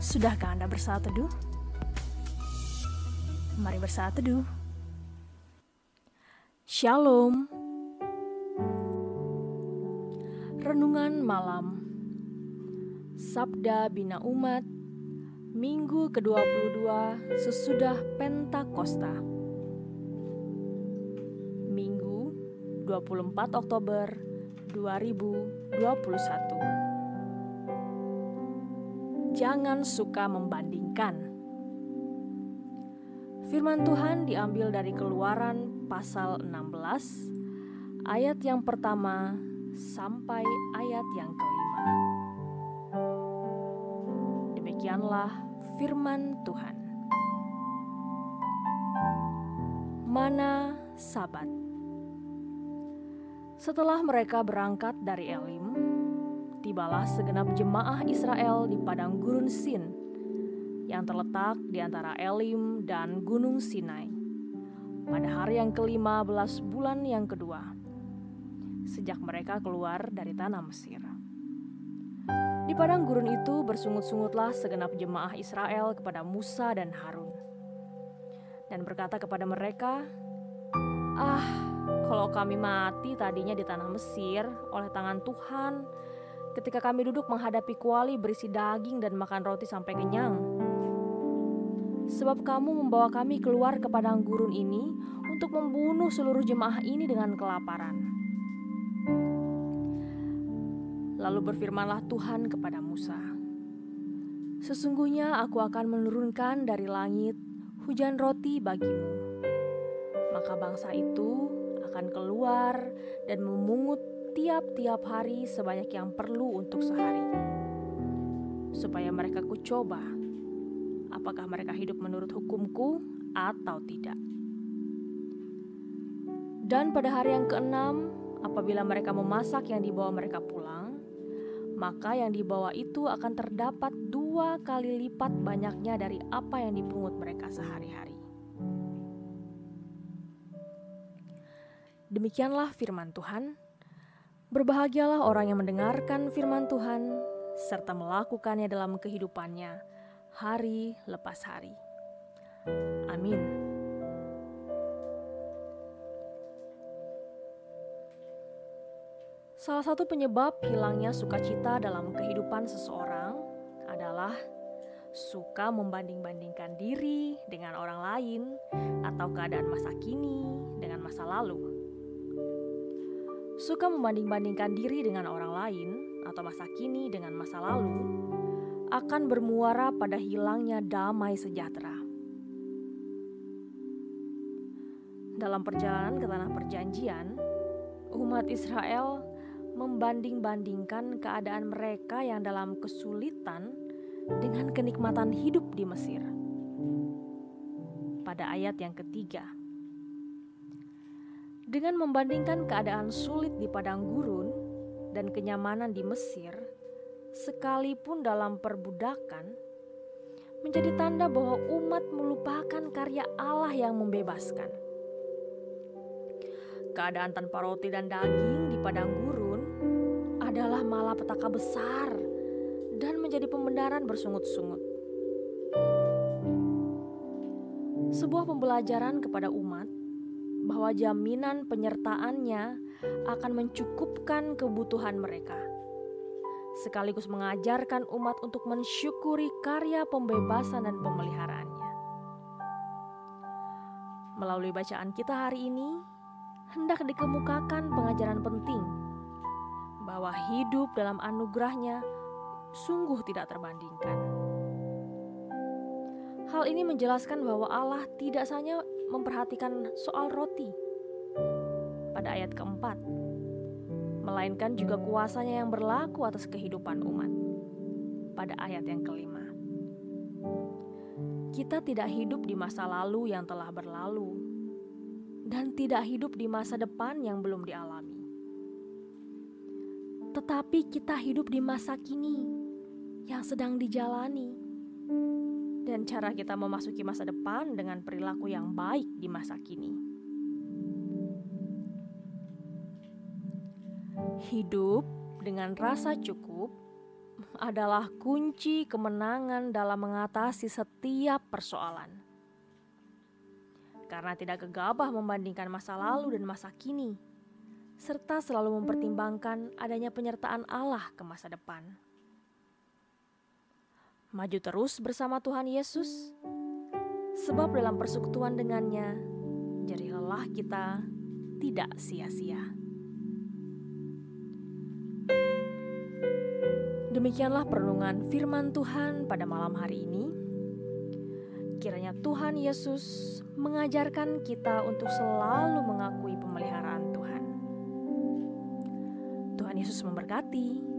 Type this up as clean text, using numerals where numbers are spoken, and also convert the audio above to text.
Sudahkah Anda bersaat teduh? Mari bersaat teduh. Shalom. Renungan malam Sabda Bina Umat Minggu ke-22 sesudah Pentakosta, Minggu 24 Oktober 2021. Jangan suka membandingkan. Firman Tuhan diambil dari Keluaran pasal 16 ayat yang pertama sampai ayat yang kelima. Demikianlah firman Tuhan. Mana Sabat. Setelah mereka berangkat dari Elim, tibalah segenap jemaah Israel di padang gurun Sin yang terletak di antara Elim dan Gunung Sinai pada hari yang ke-15 bulan yang kedua sejak mereka keluar dari tanah Mesir. Di padang gurun itu bersungut-sungutlah segenap jemaah Israel kepada Musa dan Harun dan berkata kepada mereka, kalau kami mati tadinya di tanah Mesir oleh tangan Tuhan ketika kami duduk menghadapi kuali berisi daging dan makan roti sampai kenyang. Sebab kamu membawa kami keluar ke padang gurun ini untuk membunuh seluruh jemaah ini dengan kelaparan. Lalu berfirmanlah Tuhan kepada Musa, sesungguhnya aku akan menurunkan dari langit hujan roti bagimu. Maka bangsa itu akan keluar dan memungut tiap-tiap hari sebanyak yang perlu untuk sehari, supaya mereka kucoba apakah mereka hidup menurut hukumku atau tidak. Dan pada hari yang ke-6, apabila mereka memasak yang dibawa mereka pulang, maka yang dibawa itu akan terdapat 2 kali lipat banyaknya dari apa yang dipungut mereka sehari-hari. Demikianlah firman Tuhan. Berbahagialah orang yang mendengarkan firman Tuhan serta melakukannya dalam kehidupannya hari lepas hari. Amin. Salah satu penyebab hilangnya sukacita dalam kehidupan seseorang adalah suka membanding-bandingkan diri dengan orang lain atau keadaan masa kini dengan masa lalu. Suka membanding-bandingkan diri dengan orang lain atau masa kini dengan masa lalu akan bermuara pada hilangnya damai sejahtera. Dalam perjalanan ke tanah perjanjian, umat Israel membanding-bandingkan keadaan mereka yang dalam kesulitan dengan kenikmatan hidup di Mesir. Pada ayat yang ketiga, dengan membandingkan keadaan sulit di padang gurun dan kenyamanan di Mesir, sekalipun dalam perbudakan, menjadi tanda bahwa umat melupakan karya Allah yang membebaskan. Keadaan tanpa roti dan daging di padang gurun adalah malapetaka besar dan menjadi pembenaran bersungut-sungut. Sebuah pembelajaran kepada umat bahwa jaminan penyertaannya akan mencukupkan kebutuhan mereka, sekaligus mengajarkan umat untuk mensyukuri karya pembebasan dan pemeliharaannya. Melalui bacaan kita hari ini, hendak dikemukakan pengajaran penting bahwa hidup dalam anugerahnya sungguh tidak terbandingkan. Hal ini menjelaskan bahwa Allah tidak hanya memperhatikan soal roti pada ayat keempat, melainkan juga kuasanya yang berlaku atas kehidupan umat pada ayat yang kelima. Kita tidak hidup di masa lalu yang telah berlalu dan tidak hidup di masa depan yang belum dialami. Tetapi kita hidup di masa kini yang sedang dijalani. Dan cara kita memasuki masa depan dengan perilaku yang baik di masa kini. Hidup dengan rasa cukup adalah kunci kemenangan dalam mengatasi setiap persoalan. Karena tidak gegabah membandingkan masa lalu dan masa kini, serta selalu mempertimbangkan adanya penyertaan Allah ke masa depan. Maju terus bersama Tuhan Yesus, sebab dalam persekutuan dengannya, jerih lelah kita tidak sia-sia. Demikianlah perenungan firman Tuhan pada malam hari ini. Kiranya Tuhan Yesus mengajarkan kita untuk selalu mengakui pemeliharaan Tuhan. Tuhan Yesus memberkati.